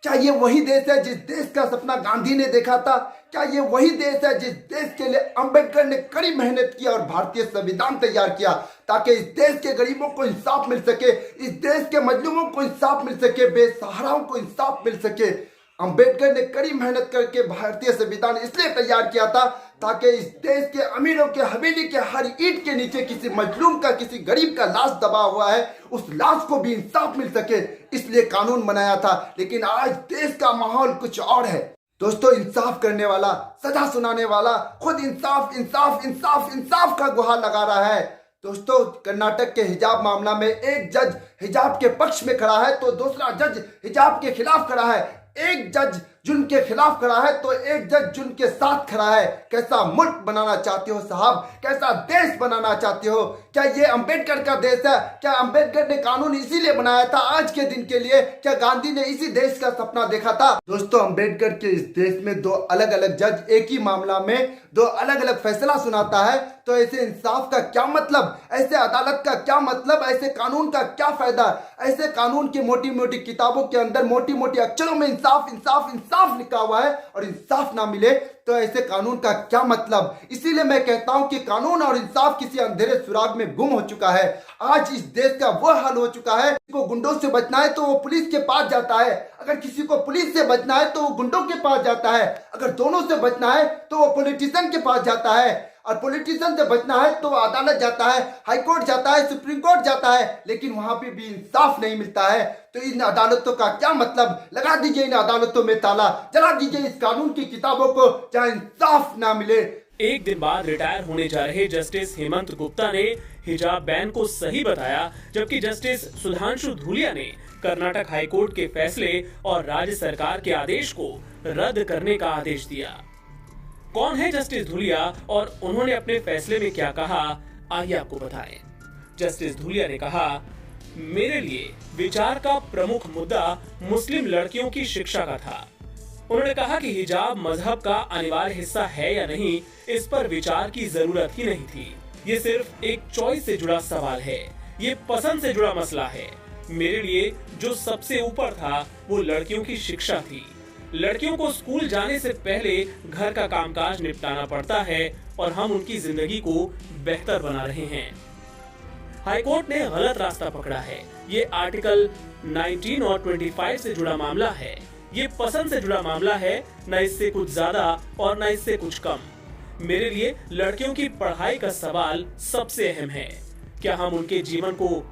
क्या ये वही देश है जिस देश का सपना गांधी ने देखा था? क्या ये वही देश है जिस देश के लिए अंबेडकर ने कड़ी मेहनत किया और भारतीय संविधान तैयार किया ताकि इस देश के गरीबों को इंसाफ मिल सके, इस देश के मजलूमों को इंसाफ मिल सके, बेसहाराओं को इंसाफ मिल सके? अंबेडकर ने कड़ी मेहनत करके भारतीय संविधान इसलिए तैयार किया था ताकि इस देश के अमीरों के हवेली के हर ईंट के नीचे किसी मजलूम का, किसी गरीब का लाश दबा हुआ है, उस लाश को भी इंसाफ मिल सके, इसलिए कानून बनाया था। लेकिन आज देश का माहौल कुछ और है दोस्तों। इंसाफ करने वाला, सजा सुनाने वाला खुद इंसाफ इंसाफ इंसाफ इंसाफ का गुहार लगा रहा है। दोस्तों, कर्नाटक के हिजाब मामला में एक जज हिजाब के पक्ष में खड़ा है तो दूसरा जज हिजाब के खिलाफ खड़ा है। एक जज जुल्म के खिलाफ खड़ा है तो एक जज जुल्म के साथ खड़ा है। कैसा मुल्क बनाना चाहते हो साहब? कैसा देश बनाना चाहते हो? क्या ये अंबेडकर का देश है? क्या अंबेडकर ने कानून इसीलिए बनाया था आज के दिन के लिए? क्या गांधी ने इसी देश का सपना देखा था? दोस्तों, अंबेडकर के इस देश में दो अलग अलग जज एक ही मामला में दो अलग अलग फैसला सुनाता है तो ऐसे इंसाफ का क्या मतलब? ऐसे अदालत का क्या मतलब? ऐसे कानून का क्या फायदा? ऐसे कानून की मोटी मोटी किताबों के अंदर मोटी मोटी अक्षरों में इंसाफ इंसाफ इंसाफ लिखा हुआ है और इंसाफ ना मिले तो ऐसे कानून का क्या मतलब? इसीलिए मैं कहता हूं कि कानून और इंसाफ किसी अंधेरे सुराग में गुम हो चुका है। आज इस देश का वो हाल हो चुका है, किसी को गुंडों से बचना है तो वो पुलिस के पास जाता है, अगर किसी को पुलिस से बचना है तो वो गुंडों के पास जाता है, अगर दोनों से बचना है तो वो पॉलिटिशियन के पास जाता है, और पॉलिटिशियन से बचना है तो अदालत जाता है, हाई कोर्ट जाता है, सुप्रीम कोर्ट जाता है, लेकिन वहां पे भी इंसाफ नहीं मिलता है। तो इन अदालतों का क्या मतलब? लगा दीजिए इन अदालतों में ताला, जला दीजिए इस कानून की किताबों को जहां इंसाफ ना मिले। एक दिन बाद रिटायर होने जा रहे जस्टिस हेमंत गुप्ता ने हिजाब बैन को सही बताया, जबकि जस्टिस सुधांशु धूलिया ने कर्नाटक हाईकोर्ट के फैसले और राज्य सरकार के आदेश को रद्द करने का आदेश दिया। कौन है जस्टिस धूलिया और उन्होंने अपने फैसले में क्या कहा, आइए आपको बताएं। जस्टिस धूलिया ने कहा, मेरे लिए विचार का प्रमुख मुद्दा मुस्लिम लड़कियों की शिक्षा का था। उन्होंने कहा कि हिजाब मजहब का अनिवार्य हिस्सा है या नहीं, इस पर विचार की जरूरत ही नहीं थी। ये सिर्फ एक चॉइस से जुड़ा सवाल है, ये पसंद से जुड़ा मसला है। मेरे लिए जो सबसे ऊपर था वो लड़कियों की शिक्षा थी। लड़कियों को स्कूल जाने से पहले घर का कामकाज निपटाना पड़ता है और हम उनकी जिंदगी को बेहतर बना रहे हैं। हाईकोर्ट ने गलत रास्ता पकड़ा है। ये आर्टिकल 19 और 25 से जुड़ा मामला है। ये पसंद से जुड़ा मामला है, न इससे कुछ ज्यादा और न इससे कुछ कम। मेरे लिए लड़कियों की पढ़ाई का सवाल सबसे अहम है। क्या हम उनके जीवन को